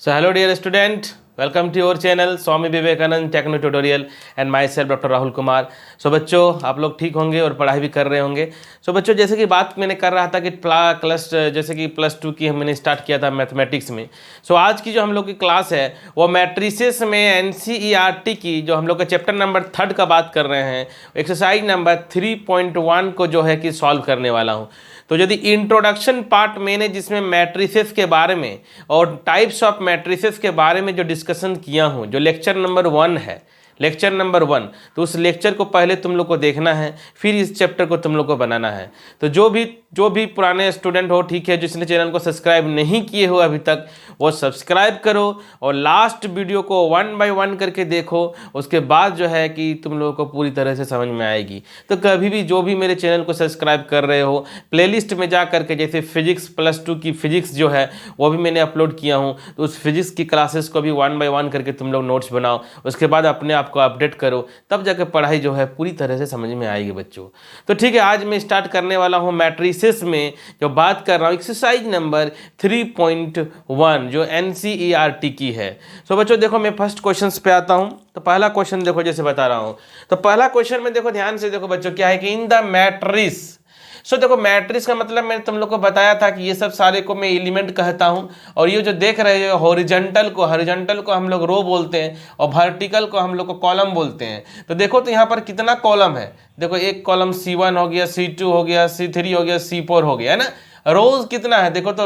So hello dear student, welcome to your channel Swami Vivekanand Techno Tutorial and myself Dr. Rahul Kumar. सो बच्चों आप लोग ठीक होंगे और पढ़ाई भी कर रहे होंगे। सो बच्चों जैसे कि बात मैंने कर रहा था कि प्लस टू की मैंने स्टार्ट किया था मैथमेटिक्स में। सो आज की जो हम लोग की क्लास है वो मैट्रिसेस में एनसीईआरटी की जो हम लोग का चैप्टर नंबर 3 का बात कर रहे हैं, एक्सरसाइज नंबर 3.1 को जो है कि सॉल्व करने वाला हूँ। तो यदि इंट्रोडक्शन पार्ट मैंने जिसमें मैट्रिसेस के बारे में और टाइप्स ऑफ मैट्रिसेस के बारे में जो डिस्कशन किया हूँ, जो लेक्चर नंबर 1 है, लेक्चर नंबर 1, तो उस लेक्चर को पहले तुम लोग को देखना है, फिर इस चैप्टर को तुम लोग को बनाना है। तो जो भी पुराने स्टूडेंट हो, ठीक है, जिसने चैनल को सब्सक्राइब नहीं किए हो अभी तक, वो सब्सक्राइब करो और लास्ट वीडियो को 1 बाय 1 करके देखो। उसके बाद जो है कि तुम लोगों को पूरी तरह से समझ में आएगी। तो कभी भी जो भी मेरे चैनल को सब्सक्राइब कर रहे हो, प्लेलिस्ट में जा करके जैसे फिजिक्स +2 की फिजिक्स जो है वो भी मैंने अपलोड किया हूँ, तो उस फिजिक्स की क्लासेस को भी 1 बाय 1 करके तुम लोग नोट्स बनाओ। उसके बाद अपने आप को अपडेट करो, तब जाकर पढ़ाई जो है पूरी तरह से समझ में आएगी बच्चों। तो ठीक है, आज मैं स्टार्ट करने वाला हूँ मैट्रिसेस में जो बात कर रहा हूँ एक्सरसाइज नंबर 3.1 जो एनसीईआरटी की है। सो बच्चों देखो, मैं फर्स्ट क्वेश्चन पे आता हूँ। तो पहला क्वेश्चन देखो, जैसे बता रहा हूँ, तो पहला क्वेश्चन में देखो ध्यान से देखो बच्चों, क्या है कि इन द मैट्रिक्स। सो देखो मैट्रिक्स का मतलब मैंने तुम लोग को बताया था कि ये सब सारे को मैं एलिमेंट कहता हूँ, और ये जो देख रहे हो हॉरिजॉन्टल को हम लोग रो बोलते हैं और वर्टिकल को हम लोग को कॉलम बोलते हैं। तो देखो तो यहाँ पर कितना कॉलम है, देखो एक कॉलम C1 हो गया, C2 हो गया, C3 हो गया, C4 हो गया, है ना। रोज कितना है देखो, तो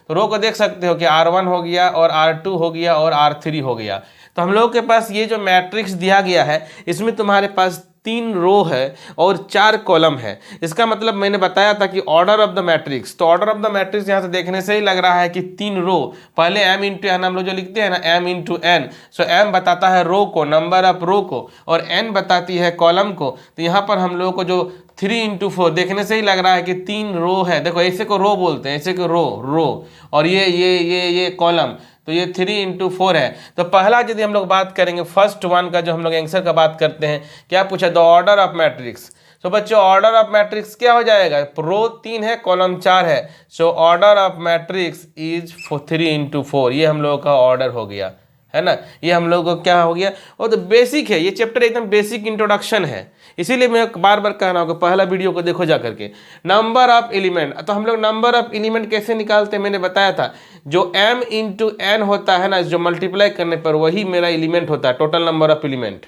रो को देख सकते हो कि R1 हो गया और R2 हो गया और R3 हो गया। तो हम लोग के पास ये जो मैट्रिक्स दिया गया है इसमें तुम्हारे पास 3 रो है और 4 कॉलम है। इसका मतलब मैंने बताया था कि ऑर्डर ऑफ द मैट्रिक्स, तो ऑर्डर ऑफ द मैट्रिक्स यहाँ से देखने से ही लग रहा है कि 3 रो, पहले m इंटू एन हम लोग जो लिखते हैं ना, m इंटू एन। सो m बताता है रो को, नंबर ऑफ रो को, और n बताती है कॉलम को। तो यहाँ पर हम लोगों को जो 3 इंटू 4 देखने से ही लग रहा है कि 3 रो है। देखो ऐसे को रो बोलते हैं, ऐसे को रो, और ये कॉलम, तो ये 3 इंटू 4 है। तो पहला यदि हम लोग बात करेंगे फर्स्ट वन का, जो हम लोग आंसर का बात करते हैं, क्या पूछा, द ऑर्डर ऑफ मैट्रिक्स। सो बच्चों ऑर्डर ऑफ मैट्रिक्स क्या हो जाएगा, रो 3 है, कॉलम 4 है। So order of matrix is 3 into 4, ये हम लोगों का ऑर्डर हो गया, है ना। ये हम लोगों को क्या हो गया, वो तो बेसिक है, ये चैप्टर एकदम बेसिक इंट्रोडक्शन है। इसीलिए मैं बार बार कह रहा हूँ कि पहला वीडियो को देखो जा करके। नंबर ऑफ एलिमेंट, तो हम लोग नंबर ऑफ एलिमेंट कैसे निकालते हैं, मैंने बताया था, जो m इंटू एन होता है ना, जो मल्टीप्लाई करने पर वही मेरा एलिमेंट होता है, total number of element,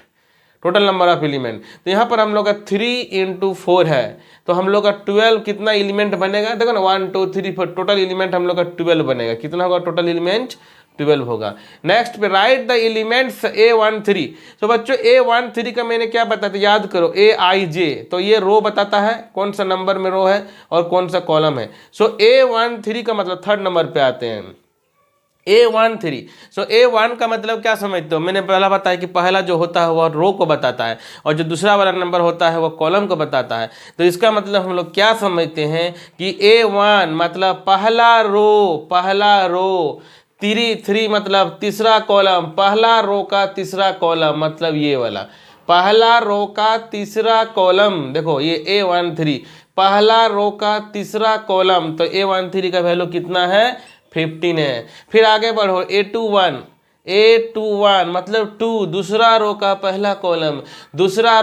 total number of element. तो यहाँ पर हम लोग का 3 इंटू 4 है, तो हम लोग का 12 कितना एलिमेंट बनेगा, देखो ना 1 2 3 4, टोटल एलिमेंट हम लोग का 12 बनेगा। कितना होगा टोटल एलिमेंट, 12 होगा। नेक्स्ट पे राइट द एलिमेंट्स A13। तो बच्चों A13 का मैंने क्या बताया था, याद करो, AIJ, तो ये रो बताता है कौन सा नंबर में रो है और कौन सा कॉलम है। सो A13 का मतलब 3rd नंबर पे आते हैं, A13। सो A1 का मतलब क्या समझते हो, मैंने पहला बताया कि पहला जो होता है वह रो को बताता है और जो दूसरा वाला नंबर होता है वह कॉलम को बताता है। तो इसका मतलब हम लोग क्या समझते हैं कि A1 मतलब पहला रो, 3 मतलब तीसरा कॉलम, पहला रो का तीसरा कॉलम, मतलब ये वाला पहला रो का तीसरा कॉलम। देखो ये A13 पहला रो का तीसरा कॉलम, तो A13 का वैल्यू कितना है, 15 है। फिर आगे बढ़ो, A21 मतलब 2, दूसरा रो का पहला कॉलम, दूसरा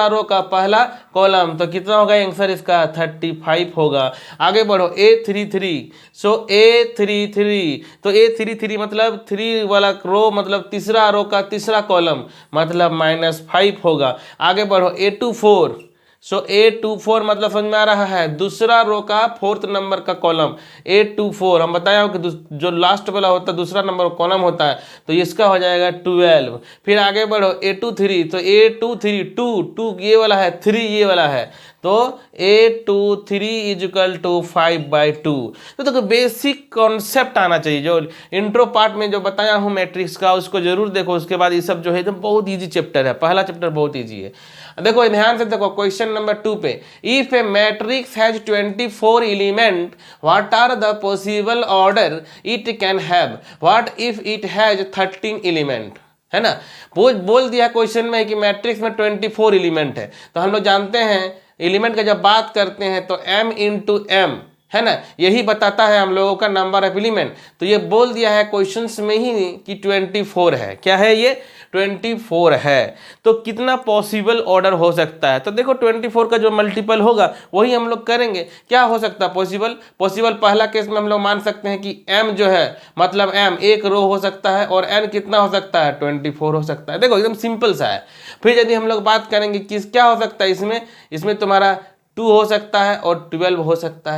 रो का पहला कॉलम, तो कितना होगा आंसर इसका, 35 होगा। आगे बढ़ो, A33। सो A33, तो A33 मतलब 3 वाला रो मतलब तीसरा रो का तीसरा कॉलम, मतलब -5 होगा। आगे बढ़ो, A24। सो A24 मतलब समझ में आ रहा है, दूसरा रो का 4th नंबर का कॉलम, A24 हम बताया कि जो लास्ट वाला होता है दूसरा नंबर कॉलम होता है, तो इसका हो जाएगा 12। फिर आगे बढ़ो, A23, तो A23 2 ये वाला है, 3 ये वाला है, तो A23 इक्वल टू 5/2। तो देखो बेसिक कॉन्सेप्ट आना चाहिए, जो इंट्रो पार्ट में जो बताया हूँ मैट्रिक्स का उसको जरूर देखो। उसके बाद ये सब जो है तो बहुत ईजी चैप्टर है, पहला चैप्टर बहुत ईजी है। देखो ध्यान से देखो क्वेश्चन नंबर 2 पे, if a matrix has 24 element what are the possible order it can have, what if it has 13 element, है ना। बोल दिया क्वेश्चन में कि मैट्रिक्स में 24 एलिमेंट है। तो हम लोग जानते हैं एलिमेंट का जब बात करते हैं तो m इंटू एम, है ना, यही बताता है हम लोगों का नंबर ऑफ एलिमेंट। तो ये बोल दिया है क्वेश्चंस में ही कि 24 है। क्या है ये? 24 है। तो कितना पॉसिबल ऑर्डर हो सकता है? तो देखो 24 का जो मल्टीपल होगा वही हम लोग करेंगे। क्या हो सकता है पॉसिबल पहला केस में हम लोग मान सकते हैं कि m जो है मतलब m एक रो हो सकता है और n कितना हो सकता है? 24 हो सकता है। देखो एकदम सिंपल सा है। फिर यदि हम लोग बात करेंगे कि क्या हो सकता है इसमें तुम्हारा 2 हो सकता है और 12 हो सकता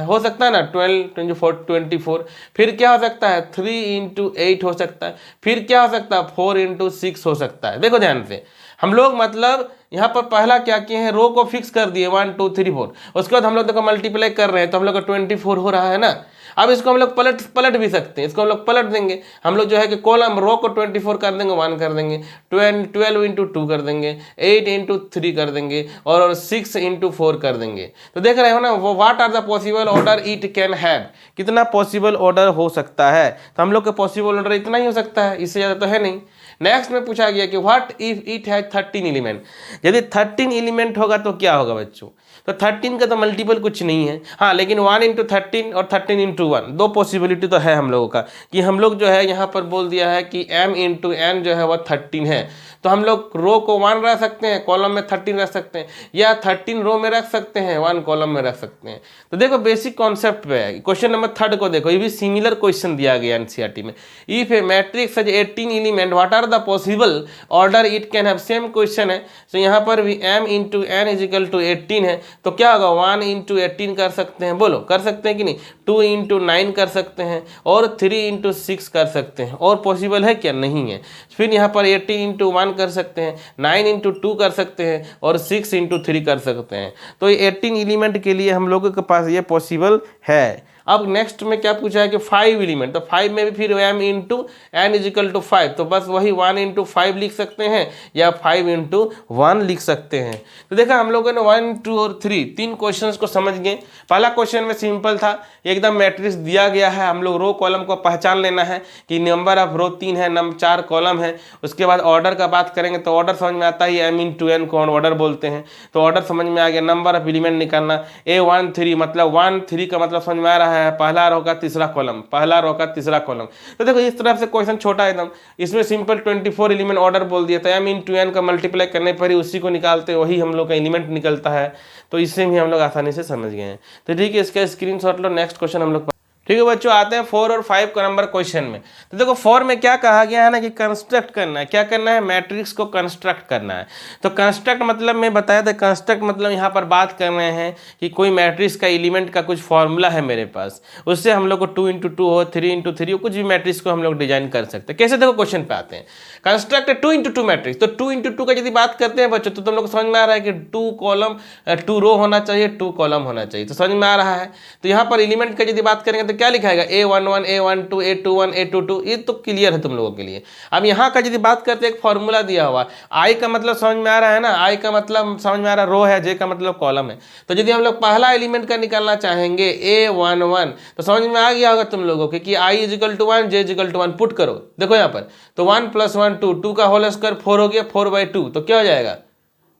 है ना, 12 24। फिर क्या हो सकता है? 3 इंटू 8 हो सकता है। फिर क्या हो सकता है? 4 इंटू 6 हो सकता है। देखो ध्यान से हम लोग मतलब यहाँ पर पहला क्या किए हैं, रो को फिक्स कर दिए 1 2 3 4। उसके बाद हम लोग देखो मल्टीप्लाई कर रहे हैं तो हम लोग का 24 हो रहा है ना। अब इसको हम लोग पलट भी सकते हैं, इसको हम लोग पलट देंगे। हम लोग जो है कि कॉलम रो को 24 कर देंगे, 1 कर देंगे, 12 इंटू 2 कर देंगे, 8 इंटू 3 कर देंगे और 6 इंटू 4 कर देंगे। तो देख रहे हो ना, वो what are the possible order it can have, कितना पॉसिबल ऑर्डर हो सकता है। तो हम लोग का पॉसिबल ऑर्डर इतना ही हो सकता है, इससे ज़्यादा तो है नहीं। नेक्स्ट में पूछा गया कि what if it has 13 element. यदि 13 एलिमेंट होगा तो क्या होगा बच्चों? तो 13 का तो मल्टीपल कुछ नहीं है, हाँ, लेकिन 1 इंटू 13 और 13 इंटू 1 दो पॉसिबिलिटी तो है हम लोगों का कि हम लोग जो है यहाँ पर बोल दिया है कि m इंटू n जो है वह 13 है। तो हम लोग रो को 1 रख सकते हैं, कॉलम में 13 रख सकते हैं, या 13 रो में रख सकते हैं, 1 कॉलम में रख सकते हैं। तो देखो बेसिक कॉन्सेप्ट पे है। क्वेश्चन नंबर 3 को देखो, ये भी सिमिलर क्वेश्चन दिया गया एनसीईआरटी में। If a matrix has 18 element what are the possible order it can have. Same question है। तो यहाँ पर भी m into n is equal to 18 है। तो क्या होगा? 1 इंटू 18 कर सकते हैं, बोलो कर सकते हैं कि नहीं? 2 इंटू 9 कर सकते हैं और 3 इंटू 6 कर सकते हैं। और पॉसिबल है क्या? नहीं है। फिर यहाँ पर 18 इंटू 1 कर सकते हैं, 9 इंटू 2 कर सकते हैं और 6 इंटू 3 कर सकते हैं। तो ये 18 एलिमेंट के लिए हम लोगों के पास ये पॉसिबल है। अब नेक्स्ट में क्या पूछा है कि 5 एलिमेंट। तो 5 में भी फिर m into n is equal to 5। तो बस वही 1 इंटू 5 लिख सकते हैं या 5 इंटू 1 लिख सकते हैं। तो देखा हम लोगों ने 1 2 और 3 तीन क्वेश्चंस को समझ गए। पहला क्वेश्चन में सिंपल था, एकदम मैट्रिक्स दिया गया है, हम लोग रो कॉलम को पहचान लेना है कि नंबर ऑफ रो 3 है, 4 कॉलम है। उसके बाद ऑर्डर का बात करेंगे तो ऑर्डर समझ में आता है, m इंटू n को ऑर्डर बोलते हैं। तो ऑर्डर समझ में आ गया। नंबर ऑफ एलिमेंट निकालना, A1 3 मतलब 1 3 का मतलब समझ में आ रहा है, पहला रो का तीसरा कॉलम, पहला रो का तीसरा कॉलम। तो देखो इस तरफ से क्वेश्चन छोटा एकदम, इसमें सिंपल 24 एलिमेंट ऑर्डर बोल दिया था, m इंटू n का मल्टीप्लाई करने पर ही उसी को निकालते वही हम लोग का एलिमेंट निकलता है। तो इससे भी हम लोग आसानी से समझ गए हैं। तो ठीक है, इसका स्क्रीनशॉट लो। नेक्स्ट क्वेश्चन हम लोग ठीक है बच्चों, आते हैं 4 और 5 का नंबर क्वेश्चन में। तो देखो 4 में क्या कहा गया है ना कि कंस्ट्रक्ट करना है। क्या करना है? मैट्रिक्स को कंस्ट्रक्ट करना है। तो कंस्ट्रक्ट मतलब मैं बताया था, कंस्ट्रक्ट मतलब यहाँ पर बात कर रहे हैं कि कोई मैट्रिक्स का एलिमेंट का कुछ फॉर्मूला है मेरे पास, उससे हम लोग को 2 इंटू 2 हो, 3 इंटू 3 हो, कुछ भी मैट्रिक्स को हम लोग डिजाइन कर सकते हैं। कैसे? देखो क्वेश्चन पे आते हैं। Construct 2 into 2 matrix. तो 2 इंटू 2 का यदि बात करते हैं बच्चों तो तुम लोग को समझ में आ रहा है कि 2 कॉलम 2 रो होना चाहिए, 2 कॉलम होना चाहिए। तो समझ में आ रहा है। तो यहाँ पर एलिमेंट का यदि बात करेंगे तो क्या लिखाएगा? A11 A12 A21 A22। ये तो क्लियर है तुम लोगों के लिए। अब यहाँ का यदि बात करते हैं, एक फॉर्मूला दिया हुआ, I का मतलब समझ में आ रहा है ना, I का मतलब समझ में आ रहा है रो है, J का मतलब कॉलम है। तो यदि हम लोग पहला एलिमेंट का निकालना चाहेंगे A11 तो समझ में आ गया होगा तुम लोगों के कि I is equal to 1 J is equal to 1 put करो। देखो यहाँ पर तो 1 + 1 2, 2 का होल स्क्वायर 4 हो गया, 4/2 तो क्या हो जाएगा?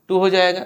2 हो जाएगा।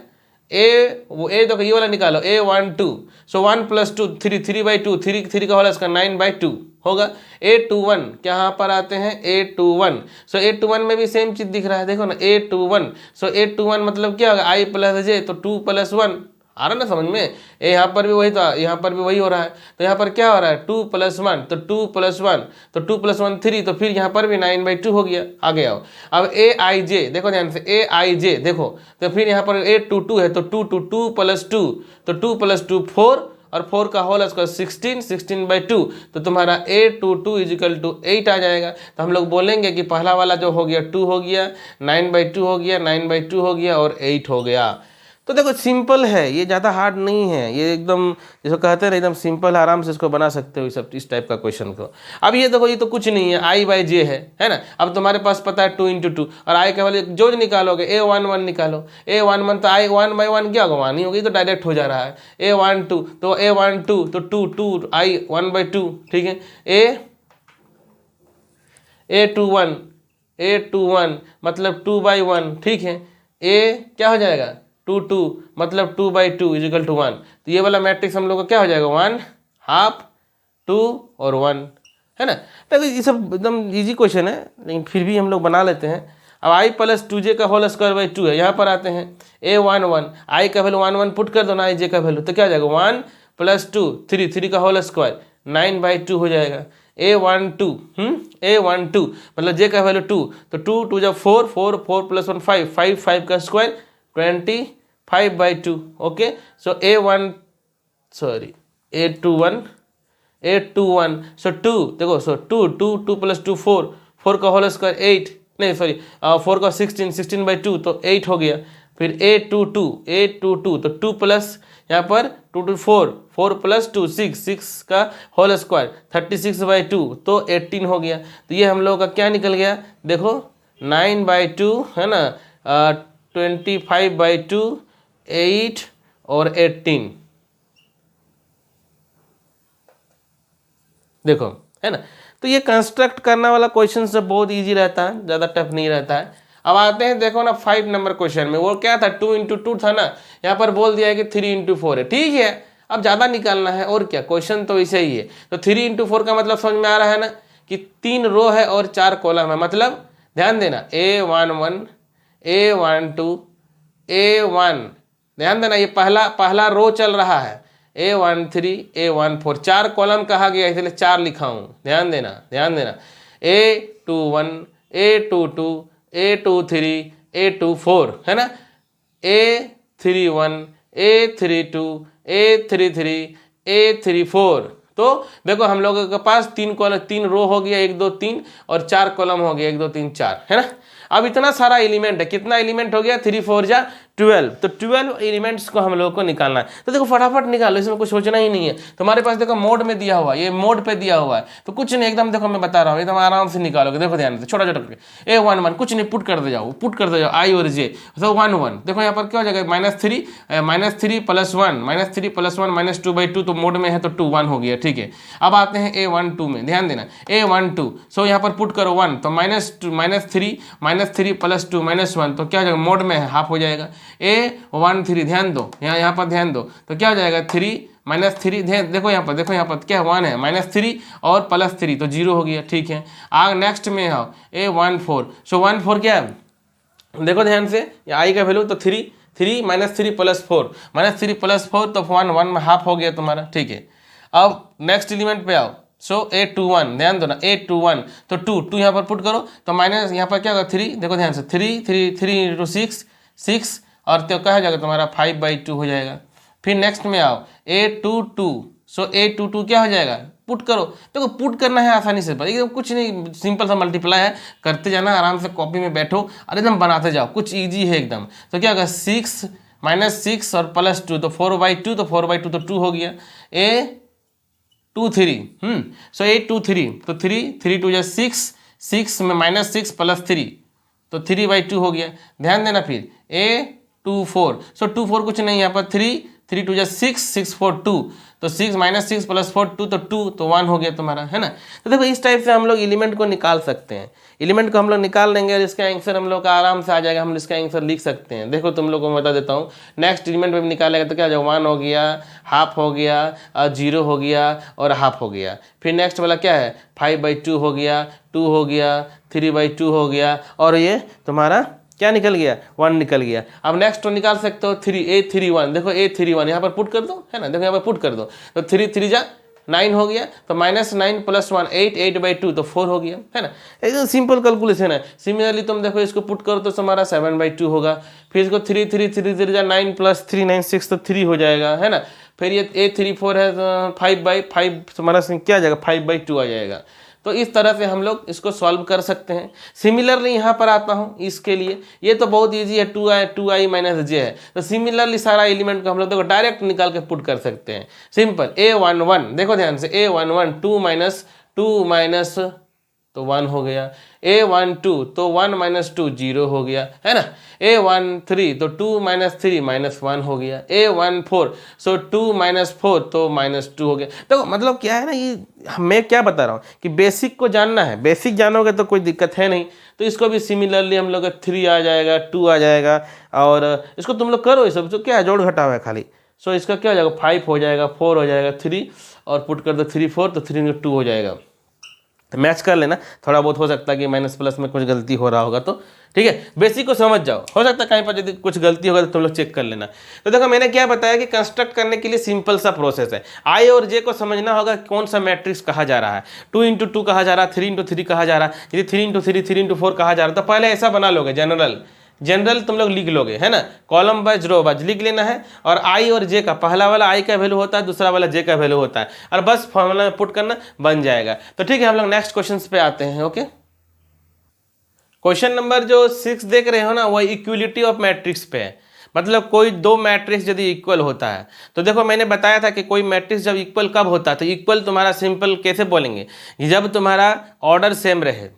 ए देखो ये वाला निकालो, A12 सो 1 + 2 3, 3/2, 3 का होल स्क्वायर 9/2 होगा। A21 यहाँ पर आते हैं A21। सो A21 में भी सेम चीज दिख रहा है, देखो ना A21। सो A21 मतलब क्या होगा? I + J तो 2 + 1 आ रहा ना समझ में। यहाँ पर भी वही था, यहाँ पर भी वही हो रहा है। तो यहाँ पर क्या हो रहा है? 2 + 1 तो 2 + 1 तो 2 + 1 3, तो फिर यहाँ पर भी 9/2 हो गया। आगे आओ। अब AIJ देखो ध्यान से, AIJ देखो तो फिर यहाँ पर A22 है तो 2 2 2 + 2 तो 2 + 2 4 और 4 का होल स्क्वायर 16, 16/2 तो तुम्हारा A22 इज इक्वल टू 8 आ जाएगा। तो हम लोग बोलेंगे कि पहला वाला जो हो गया 2 हो गया, 9/2 हो गया, 9/2 हो गया और 8 हो गया। तो देखो सिंपल है, ये ज़्यादा हार्ड नहीं है, ये एकदम जिसको कहते हैं ना एकदम सिंपल, आराम से इसको बना सकते हो सब इस टाइप का क्वेश्चन को। अब ये देखो ये तो कुछ नहीं है, I/J है ना। अब तुम्हारे पास पता है 2 इंटू 2 और I केवल जो निकालोगे A11 निकालो, A11 तो I 1/1 क्या होगा? 1 ही होगी, तो डायरेक्ट हो जा रहा है। A12 तो A12 तो 2 2 I 1/2 ठीक है। A21 मतलब 2/1 ठीक है। A क्या हो जाएगा? 2 2 मतलब 2/2 इज इक्वल टू 1। तो ये वाला मैट्रिक्स हम लोग का क्या हो जाएगा? 1 हाफ, 2 और 1, है ना। तो ये सब एकदम इजी क्वेश्चन है, लेकिन फिर भी हम लोग बना लेते हैं। अब i प्लस 2j का होल स्क्वायर बाई 2 है, यहाँ पर आते हैं a11, i का वैल्यू 1 1 पुट कर दो ना, j का वैल्यू, तो क्या हो जाएगा 1 प्लस 2 3, 3 का होल स्क्वायर 9/2 हो जाएगा। a12 a12 मतलब j का वैल्यू 2, तो 2 2 जब 4 4 4 प्लस 1 5 5 5 का स्क्वायर 25/2। ओके, सो a21 सो 2 देखो, सो 2 प्लस 2 4 4 का होल स्क्वायर 8, नहीं सॉरी 4 का 16 16/2 तो 8 हो गया। फिर a22 तो 2 प्लस यहाँ पर 2 2 4 4 प्लस 2 6 6 का होल स्क्वायर 36/2 तो 18 हो गया। तो ये हम लोग का क्या निकल गया, देखो 9/2 है ना, 25/2, 8 और 18, देखो है ना। तो ये कंस्ट्रक्ट करने वाला क्वेश्चन से बहुत इजी रहता है, ज़्यादा टफ नहीं रहता है। अब आते हैं, देखो ना 5 नंबर क्वेश्चन में, वो क्या था 2 × 2 था ना, यहाँ पर बोल दिया है कि 3 × 4 है। ठीक है, अब ज़्यादा निकालना है और क्या, क्वेश्चन तो ऐसे ही है। तो 3 × 4 का मतलब समझ में आ रहा है ना, कि 3 रो है और 4 कॉलम है। मतलब ध्यान देना, a11 a12 a1, ध्यान देना, ये पहला रो चल रहा है, a13 a14, 4 कॉलम कहा गया इसलिए 4 लिखा हूँ। ध्यान देना a21 a22 a23 a24, है ना, a31 a32 a33 a34। तो देखो हम लोगों के पास 3 कॉलम, 3 रो हो गया, 1 2 3, और 4 कॉलम हो गया, 1 2 3 4, है ना। अब इतना सारा एलिमेंट है, कितना एलिमेंट हो गया, 3 4 जा 12, तो 12 एलिमेंट्स को हम लोगों को निकालना है। तो देखो फटाफट निकालो, इसमें कुछ सोचना ही नहीं है। तुम्हारे पास देखो मोड में दिया हुआ है, ये मोड पे दिया हुआ है, तो कुछ नहीं, एकदम देखो मैं बता रहा हूँ, एकदम आराम से निकालोगे। देखो ध्यान से, छोटा छोटा करके a11 कुछ नहीं, पुट कर दे जाओ, i और j, तो 1 1, देखो यहाँ पर क्या हो जाएगा, -3 प्लस 1 -3 प्लस 1 -2/2, तो मोड में है तो 2 1 हो गया। ठीक है, अब आते हैं a12 में, ध्यान देना a12, सो यहाँ पर पुट करो 1, तो -3 प्लस 2 -1, तो क्या हो जाएगा, मोड में है, हाफ हो जाएगा। a13, ध्यान दो, यहाँ पर ध्यान दो, तो क्या हो जाएगा 3 -3, देखो यहाँ पर क्या 1 है, -3 और +3 तो 0 हो गया। ठीक है, आगे नेक्स्ट में आओ a14, सो 14 क्या है, देखो ध्यान से, i का वैल्यू तो 3 3 -3 + 4 -3 + 4 तो 1 1 में हाफ हो गया तुम्हारा। ठीक है, अब नेक्स्ट एलिमेंट पे आओ, सो a21, ध्यान दो ना a21, तो 2 यहाँ पर पुट करो, तो माइनस यहाँ पर क्या होगा 3, देखो ध्यान से 3 × 6 6, और तो कहा जाएगा तुम्हारा 5/2 हो जाएगा। फिर नेक्स्ट में आओ a22, सो a22 क्या हो जाएगा, पुट करो, देखो पुट करना है आसानी से, एकदम कुछ नहीं, सिंपल सा मल्टीप्लाई है, करते जाना, आराम से कॉपी में बैठो और एकदम बनाते जाओ, कुछ ईजी है एकदम। तो क्या होगा 6 -6 और +2 तो 4/2, तो 4/2 तो 2 हो गया। a23, सो a23, तो 3 2 6 6 में -6 + 3 तो 3/2 हो गया। ध्यान देना, फिर a24, सो 24 कुछ नहीं, यहाँ पर 3 2 6 6 4 2, तो 6 -6 + 4 2 तो 2, तो 1 हो गया तुम्हारा, है ना। तो देखो इस टाइप से हम लोग एलिमेंट को निकाल सकते हैं, एलिमेंट को हम लोग निकाल लेंगे और इसका आंसर हम लोग का आराम से आ जाएगा, हम इसका आंसर लिख सकते हैं। देखो तुम लोग को मैं बता देता हूँ, नेक्स्ट एलिमेंट में भी निकालेगा तो क्या हो जाएगा, 1 हो गया, हाफ हो गया, 0 हो गया और हाफ हो गया। फिर नेक्स्ट वाला क्या है, 5/2 हो गया, 2 हो गया, 3/2 हो गया, और ये तुम्हारा क्या निकल गया, 1 निकल गया। अब नेक्स्ट तो निकाल सकते हो a31, देखो a31 यहाँ पर पुट कर दो, है ना, देखो यहाँ पर पुट कर दो, तो 3 3 जा 9 हो गया, तो -9 + 1 8 8/2 तो 4 हो गया, है ना। एकदम सिंपल कैलकुलेशन है। सिमिलरली तुम देखो इसको पुट करो तो तुम्हारा 7/2 होगा। फिर इसको 3 3 3 3 जा 9 + 3 9 6 तो 3 हो जाएगा, है ना। फिर ये a34 है, 5/5 तुम्हारा क्या आ जाएगा, 5/2 आ जाएगा। तो इस तरह से हम लोग इसको सॉल्व कर सकते हैं। सिमिलरली यहाँ पर आता हूँ इसके लिए, ये तो बहुत इजी है, 2i - j है, तो सिमिलरली सारा एलिमेंट को हम लोग देखो डायरेक्ट निकाल के पुट कर सकते हैं। सिंपल a11, देखो ध्यान से a11 2 - तो 1 हो गया, a12 तो 1 - 2 0 हो गया, है ना। a13 तो 2 - 3 -1 हो गया, a14 सो 2 - 4 तो -2 हो गया। तो मतलब क्या है ना, ये मैं क्या बता रहा हूँ कि बेसिक को जानना है, बेसिक जानोगे तो कोई दिक्कत है नहीं। तो इसको भी सिमिलरली हम लोग का 3 आ जाएगा, 2 आ जाएगा, और इसको तुम लोग करो, ये सब तो क्या है, जोड़ घटाव है खाली, सो इसका क्या हो जाएगा 5 हो जाएगा, 4 हो जाएगा, 3 और पुट कर दो 3 4 तो 3 2 हो जाएगा। तो मैच कर लेना, थोड़ा बहुत हो सकता है कि माइनस प्लस में कुछ गलती हो रहा होगा, तो ठीक है बेसिक को समझ जाओ, हो सकता है कहीं पर यदि कुछ गलती होगा तो तुम लोग चेक कर लेना। तो देखो मैंने क्या बताया कि कंस्ट्रक्ट करने के लिए सिंपल सा प्रोसेस है। आई और जे को समझना होगा कौन सा मैट्रिक्स कहा जा रहा है, 2 इंटू 2 कहा जा रहा है, 3 इंटू 3 कहा जा रहा है, यदि 3 इंटू 3 3 इंटू 4 कहा जा रहा है, तो पहले ऐसा बना लोगे जनरल तुम लोग लिख लोगे, है ना, कॉलम वाइज रो वाइज लिख लेना है। और आई और जे का पहला वाला आई का वैल्यू होता है, दूसरा वाला जे का वैल्यू होता है, और बस फॉर्मूला में पुट करना, बन जाएगा। तो ठीक है हम लोग नेक्स्ट क्वेश्चन पे आते हैं। ओके, क्वेश्चन नंबर जो 6 देख रहे हो ना, वो इक्वलिटी ऑफ मैट्रिक्स पे है। मतलब कोई दो मैट्रिक्स यदि इक्वल होता है, तो देखो मैंने बताया था कि कोई मैट्रिक्स जब इक्वल कब होता है, तो इक्वल तुम्हारा सिंपल कैसे बोलेंगे, जब तुम्हारा ऑर्डर सेम रहे।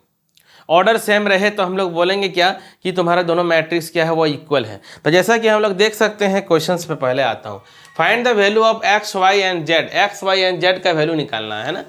ऑर्डर सेम रहे तो हम लोग बोलेंगे क्या कि तुम्हारा दोनों मैट्रिक्स क्या है वो इक्वल है। तो जैसा कि हम लोग देख सकते हैं क्वेश्चंस पे पहले आता हूँ, find the value of x y and z, x y and z का वैल्यू निकालना है ना।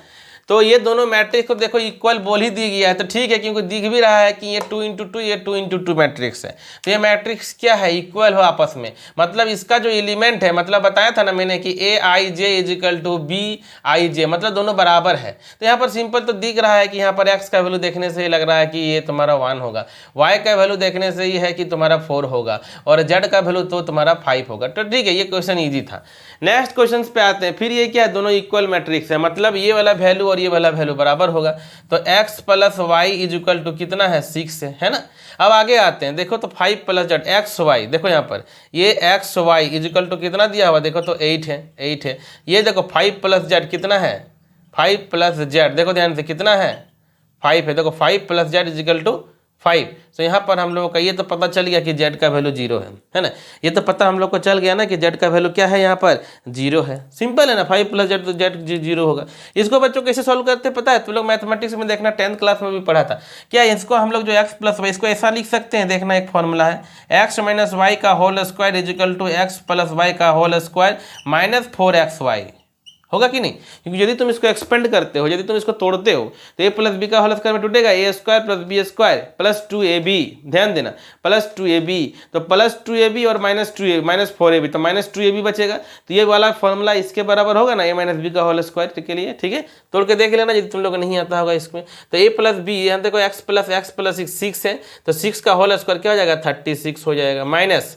तो ये दोनों मैट्रिक्स को देखो इक्वल बोल ही दी गया है, तो ठीक है, क्योंकि दिख भी रहा है कि ये 2 इंटू 2 ये 2 इंटू 2 मैट्रिक्स है, तो ये मैट्रिक्स क्या है इक्वल हो आपस में। मतलब इसका जो एलिमेंट है, मतलब बताया था ना मैंने कि A I J is equal to B I J, मतलब दोनों बराबर है। तो यहाँ पर सिंपल तो दिख रहा है कि यहाँ पर एक्स का वैल्यू देखने से ही लग रहा है कि ये तुम्हारा 1 होगा, वाई का वैल्यू देखने से ही है कि तुम्हारा 4 होगा, और जेड का वैल्यू तो तुम्हारा 5 होगा। तो ठीक है, ये क्वेश्चन ईजी था। नेक्स्ट क्वेश्चन पे आते हैं। फिर ये क्या है, दोनों इक्वल मैट्रिक्स है, मतलब ये वाला वैल्यू और ये वाला वैल्यू बराबर होगा। तो x plus y is equal to कितना है 6 है ना। अब आगे आते हैं, देखो तो 5 प्लस जेड एक्स वाई, देखो यहाँ पर ये x y is equal to कितना दिया हुआ, देखो तो 8 है। ये देखो 5 प्लस जेड कितना है, 5 प्लस जेड देखो ध्यान से कितना है 5 है। देखो 5 plus z is equal to 5। तो यहाँ पर हम लोगों का ये तो पता चल गया कि जेड का वैल्यू 0 है ना। ये तो पता हम लोग को चल गया ना कि जेड का वैल्यू क्या है, यहाँ पर 0 है। सिंपल है ना, 5 प्लस जेड तो जेड 0 होगा। इसको बच्चों कैसे सॉल्व करते हैं पता है, तो लोग मैथमेटिक्स में देखना 10th क्लास में भी पढ़ा था क्या। इसको हम लोग जो एक्स प्लस वाई, इसको ऐसा लिख सकते हैं, देखना एक फॉर्मूला है, एक्स माइनस वाई का whole square is equal to x plus y का होल स्क्वायर माइनस 4xy, होगा कि नहीं। क्योंकि यदि तुम इसको एक्सपेंड करते हो, यदि तुम इसको तोड़ते हो, तो ए प्लस बी का होल स्क्वायर में टूटेगा, A square plus B square plus 2ab, ध्यान देना प्लस 2ab, तो प्लस 2ab और माइनस 4ab, तो माइनस 2ab बचेगा। तो ये वाला फॉर्मूला इसके बराबर होगा ना, ए माइनस बी का होल स्क्वायर के लिए, ठीक है। तोड़ के देख लेना यदि तुम लोग को नहीं आता होगा इसमें। तो ए प्लस बी, यहाँ देखो एक्स प्लस 6 है, तो 6 का होल स्क्वायर क्या हो जाएगा 36 हो जाएगा, माइनस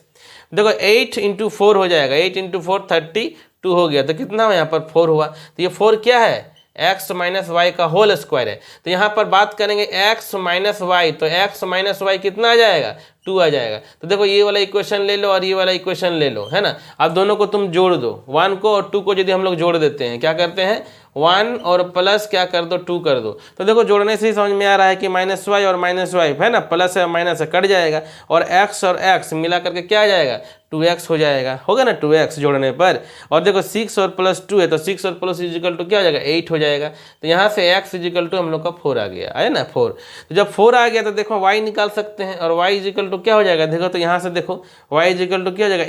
देखो 8 इंटू 4 हो जाएगा, 8 इंटू 4 32 हो गया, तो कितना यहाँ पर 4 हुआ। तो ये 4 क्या है, एक्स माइनस वाई का होल स्क्वायर है। तो यहाँ पर बात करेंगे एक्स माइनस वाई, तो एक्स माइनस वाई कितना आ जाएगा 2 आ जाएगा। तो देखो ये वाला इक्वेशन ले लो और ये वाला इक्वेशन ले लो, है ना। अब दोनों को तुम जोड़ दो, 1 को और 2 को यदि हम लोग जोड़ देते हैं, क्या करते हैं 1 और प्लस क्या कर दो 2 कर दो। तो देखो जोड़ने से ही समझ में आ रहा है कि माइनस वाई और माइनस वाई है ना, प्लस है माइनस है कट जाएगा, और एक्स और एक्स मिला करके क्या आ जाएगा 2x हो जाएगा, होगा ना 2x जोड़ने पर। और देखो 6 और प्लस 2 है, तो 6 और प्लस इजिकल टू क्या हो जाएगा 8 हो जाएगा। तो यहाँ से x इजिकल टू हम लोग का 4 आ गया, है ना 4। तो जब 4 आ गया तो देखो y निकाल सकते हैं, और y इजिकल टू क्या हो जाएगा, देखो तो यहाँ से देखो y इजिकल टू क्या हो जाएगा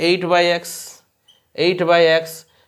8/x।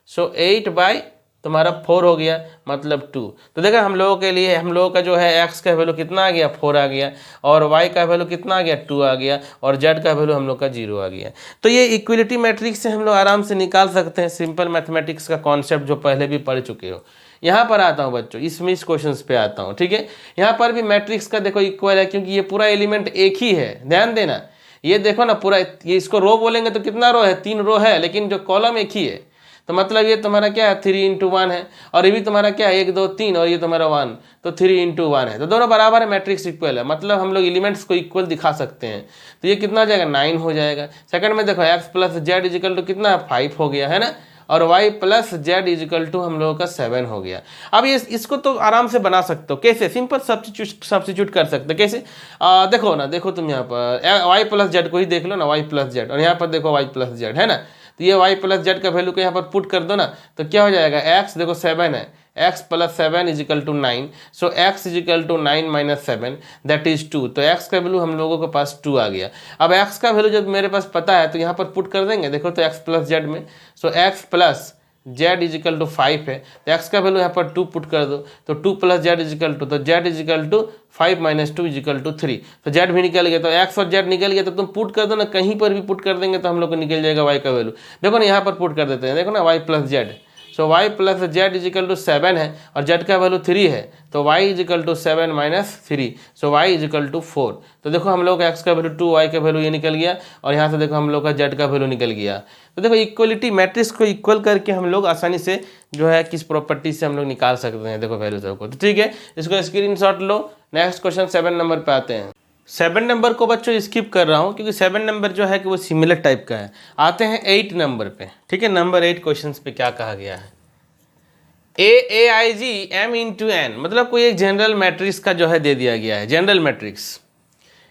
सो 8 तुम्हारा 4 हो गया, मतलब 2। तो देखा हम लोगों के लिए, हम लोगों का जो है x का वैल्यू कितना आ गया 4 आ गया, और y का वैल्यू कितना आ गया 2 आ गया, और z का वैल्यू हम लोग का 0 आ गया। तो ये इक्वलिटी मैट्रिक्स से हम लोग आराम से निकाल सकते हैं, सिंपल मैथमेटिक्स का कॉन्सेप्ट जो पहले भी पढ़ चुके हो। यहाँ पर आता हूँ बच्चों, इसमें इस क्वेश्चन पे आता हूँ, ठीक है। यहाँ पर भी मैट्रिक्स का देखो इक्वल है, क्योंकि ये पूरा एलिमेंट एक ही है, ध्यान देना। ये देखो ना पूरा, ये इसको रो बोलेंगे तो कितना रो है 3 रो है, लेकिन जो कॉलम एक ही है। तो मतलब ये तुम्हारा क्या है 3 इंटू 1 है, और ये भी तुम्हारा क्या है 1 2 3, और ये तुम्हारा 1, तो 3 इंटू 1 है। तो दोनों बराबर है, मैट्रिक्स इक्वल है, मतलब हम लोग एलिमेंट्स को इक्वल दिखा सकते हैं। तो ये कितना हो जाएगा 9 हो जाएगा। सेकंड में देखो x plus z is equal to कितना है 5 हो गया, है ना, और y plus z is equal to हम लोगों का 7 हो गया। अब ये इसको तो आराम से बना सकते हो, कैसे सिंपल सब्स्टिट्यूट कर सकते हो, कैसे देखो ना, देखो तुम यहाँ पर y प्लस जेड को ही देख लो ना, y प्लस जेड, और यहाँ पर देखो y प्लस जेड, है ना। तो ये y प्लस जेड का वैल्यू को यहाँ पर पुट कर दो ना, तो क्या हो जाएगा x देखो 7 है, x plus 7 is equal to 9, so x is equal to 9 minus 7 that is 2। तो x का वैल्यू हम लोगों के पास 2 आ गया। अब x का वैल्यू जब मेरे पास पता है तो यहाँ पर पुट कर देंगे, देखो तो x प्लस जेड में, so x plus z is equal to 5 है, तो एक्स का वैल्यू यहाँ पर 2 पुट कर दो, तो 2 प्लस जेड इजिकल टू, तो z is equal to 5 minus 2 is equal to 3, तो जेड भी निकल गया, तो एक्स और जेड निकल गया, तो तुम पुट कर दो ना, कहीं पर भी पुट कर देंगे तो हम लोग को निकल जाएगा वाई का वैल्यू। देखो ना यहाँ पर पुट कर देते हैं, देखो ना y plus z, so y plus z is equal to 7 है और जेड का वैल्यू 3 है, तो y is equal to 7 minus 3, so y is equal to 4। तो देखो हम लोग का एक्स का वैल्यू 2, वाई का वैल्यू ये निकल गया और यहाँ से देखो हम लोग का जेड का वैल्यू निकल गया। तो देखो इक्वलिटी मैट्रिक्स को इक्वल करके हम लोग आसानी से जो है किस प्रॉपर्टी से हम लोग निकाल सकते हैं, देखो वैल्यू सबको। तो ठीक है, इसको स्क्रीनशॉट लो। नेक्स्ट क्वेश्चन 7 नंबर पे आते हैं। 7 नंबर को बच्चों स्किप कर रहा हूँ क्योंकि 7 नंबर जो है कि वो सिमिलर टाइप का है। आते हैं 8 नंबर पे। ठीक है, नंबर 8 क्वेश्चन पे क्या कहा गया है, ए आई जी एम इंटू एन, मतलब कोई एक जनरल मैट्रिक्स का जो है दे दिया गया है, general matrix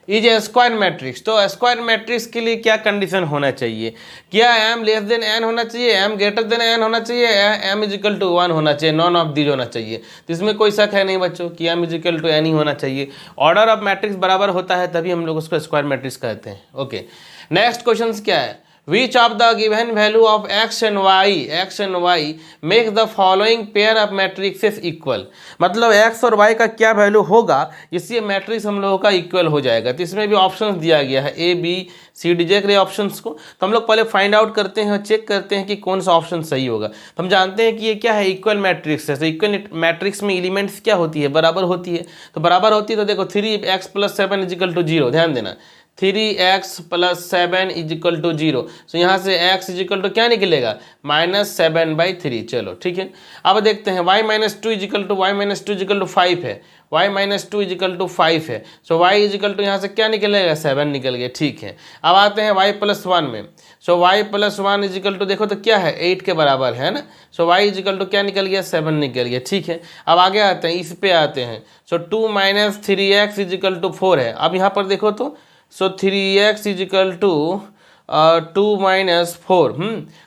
is a square matrix. तो स्क्वायर मैट्रिक्स के लिए क्या कंडीशन होना चाहिए, क्या एम लेस देन एन होना चाहिए, एम ग्रेटर देन एन होना चाहिए, एम इज इक्वल टू 1 होना चाहिए, नॉन ऑफ दीज होना चाहिए। तो इसमें कोई शक है नहीं बच्चों कि M is equal to N ही होना चाहिए। ऑर्डर ऑफ मैट्रिक्स बराबर होता है तभी हम लोग उसको स्क्वायर मैट्रिक्स कहते हैं। ओके, नेक्स्ट क्वेश्चन क्या है, Which of the given value of x and y make the following pair of matrices equal। मतलब x और y का क्या वैल्यू होगा जिससे मैट्रिक्स हम लोगों का इक्वल हो जाएगा। तो इसमें भी ऑप्शंस दिया गया है ए बी सी डी, देख रहे ऑप्शंस को। तो हम लोग पहले फाइंड आउट करते हैं और चेक करते हैं कि कौन सा ऑप्शन सही होगा। तो हम जानते हैं कि ये क्या है, इक्वल मैट्रिक्स है। तो इक्वल मैट्रिक्स में एलिमेंट्स क्या होती है, बराबर होती है। तो बराबर होती है तो देखो 3x + 7 = 0, ध्यान देना 3x + 7 = 0। तो यहाँ से x = क्या निकलेगा, -7/3। चलो ठीक है, अब देखते हैं y - 2 = 5 है, y - 2 = 5 है। सो y = यहाँ से क्या निकलेगा, 7 निकल गया। ठीक है, अब आते हैं y + 1 में। सो y + 1 = देखो तो क्या है, 8 के बराबर है ना। सो y = क्या निकल गया, 7 निकल गया। ठीक है, अब आगे आते हैं, इस पे आते हैं। सो 2 - 3x = 4 है। अब यहाँ पर देखो तो सो 3x = 2 - 4,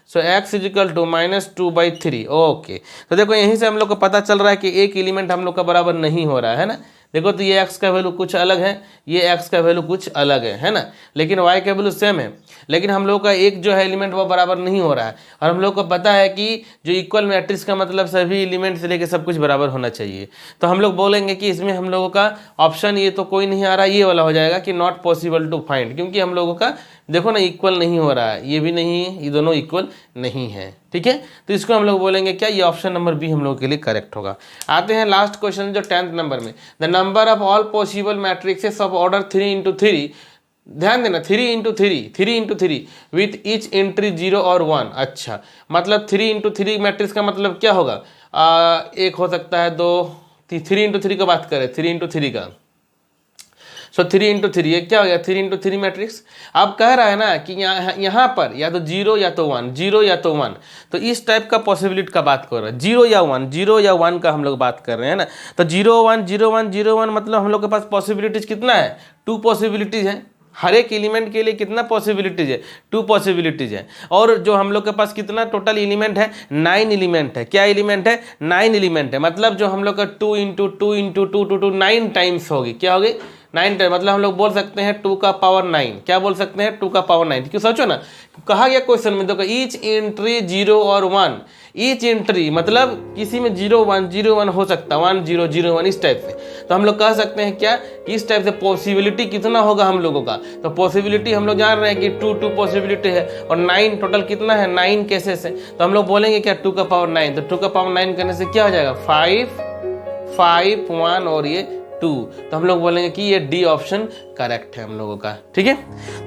सो x = -2/3। ओके, तो देखो यहीं से हम लोग को पता चल रहा है कि एक एलिमेंट हम लोग का बराबर नहीं हो रहा है ना। देखो तो ये x का वैल्यू कुछ अलग है, ये x का वैल्यू कुछ अलग है ना, लेकिन y का वैल्यू सेम है। लेकिन हम लोग का एक जो है एलिमेंट वो बराबर नहीं हो रहा है। और हम लोग को पता है कि जो इक्वल मैट्रिक्स का मतलब सभी एलिमेंट से लेकर सब कुछ बराबर होना चाहिए। तो हम लोग बोलेंगे कि इसमें हम लोगों का ऑप्शन ये तो कोई नहीं आ रहा, ये वाला हो जाएगा कि नॉट पॉसिबल टू फाइंड, क्योंकि हम लोगों का देखो ना इक्वल नहीं हो रहा है, ये भी नहीं है, ये दोनों इक्वल नहीं है। ठीक है, तो इसको हम लोग बोलेंगे क्या, ये ऑप्शन नंबर बी हम लोग के लिए करेक्ट होगा। आते हैं लास्ट क्वेश्चन जो 10th नंबर में, the number of all possible matrixes of order 3 × 3, ध्यान देना 3 × 3 विथ ईच एंट्री 0 और 1। अच्छा, मतलब 3 × 3 मैट्रिक्स का मतलब क्या होगा, एक हो सकता है 2, 3 × 3 का बात करें, 3 × 3 का, सो 3 × 3 ये क्या हो गया, 3 × 3 मैट्रिक्स। अब कह रहा है ना कि यहाँ पर या तो 0 या तो 1, 0 या तो 1, तो इस टाइप का पॉसिबिलिटी का बात कर रहे हैं, 0 या 1 का हम लोग बात कर रहे हैं ना। तो 0 1 0 1 0 1 मतलब हम लोग के पास पॉसिबिलिटीज कितना है, 2 पॉसिबिलिटीज है। हर एक एलिमेंट के लिए कितना पॉसिबिलिटीज है, 2 पॉसिबिलिटीज है। और जो हम लोग के पास कितना टोटल एलिमेंट है, 9 एलिमेंट है। क्या एलिमेंट है, 9 एलिमेंट है। मतलब जो हम लोग का 2 × 2 × 2 × 2 9 टाइम्स होगी, क्या होगी, 9 टाइम। मतलब हम लोग बोल सकते हैं 2 का पावर 9, क्या बोल सकते हैं, 2 का पावर 9। क्यों, सोचो ना, कहा गया क्वेश्चन में, देखो ईच एंट्री 0 और 1, ईच एंट्री मतलब किसी में 0 1 हो सकता है, 1 0 0 1 इस टाइप से। तो हम लोग कह सकते हैं क्या, इस टाइप से पॉसिबिलिटी कितना होगा हम लोगों का। तो पॉसिबिलिटी हम लोग जान रहे हैं कि 2 पॉसिबिलिटी है और 9 टोटल कितना है, 9 केसेस है। तो हम लोग बोलेंगे क्या, 2 का पावर 9, तो 2 का पावर 9 करने से क्या हो जाएगा, 5 5 1 और ये 2। तो हम लोग बोलेंगे कि ये डी ऑप्शन करेक्ट है हम लोगों का। ठीक है,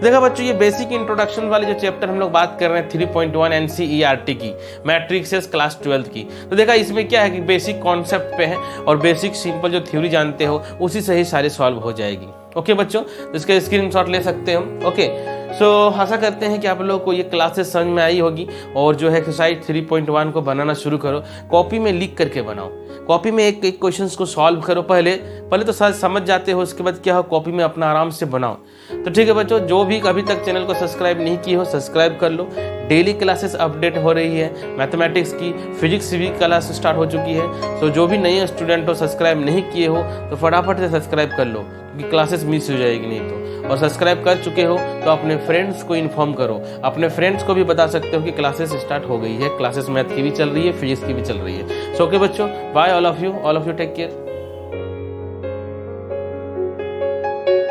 देखा बच्चों, ये बेसिक इंट्रोडक्शन वाली जो चैप्टर हम लोग बात कर रहे हैं 3.1 NCERT की, मैट्रिक्सेस क्लास 12th की। तो देखा इसमें क्या है कि बेसिक कॉन्सेप्ट पे है और बेसिक सिंपल जो थ्योरी जानते हो उसी से ही सारे सॉल्व हो जाएगी। ओके बच्चों, तो इसका स्क्रीनशॉट ले सकते हो। ओके, सो आशा करते हैं कि आप लोगों को ये क्लासेस समझ में आई होगी और जो है एक्सरसाइज 3.1 को बनाना शुरू करो, कॉपी में लिख करके बनाओ। कॉपी में एक एक क्वेश्चन को सॉल्व करो, पहले तो समझ जाते हो, उसके बाद क्या हो, कॉपी में अपना आराम से बनाओ। तो ठीक है बच्चों, जो भी अभी तक चैनल को सब्सक्राइब नहीं किए हो सब्सक्राइब कर लो। डेली क्लासेस अपडेट हो रही है, मैथमेटिक्स की, फिजिक्स भी क्लास स्टार्ट हो चुकी है। तो जो भी नए स्टूडेंट हो सब्सक्राइब नहीं किए हो तो फटाफट से सब्सक्राइब कर लो, क्योंकि क्लासेस मिस हो जाएगी नहीं तो। और सब्सक्राइब कर चुके हो तो अपने फ्रेंड्स को इन्फॉर्म करो, अपने फ्रेंड्स को भी बता सकते हो कि क्लासेस स्टार्ट हो गई है, क्लासेस मैथ की भी चल रही है, फिजिक्स की भी चल रही है। सो ओके बच्चों, bye all of you take care.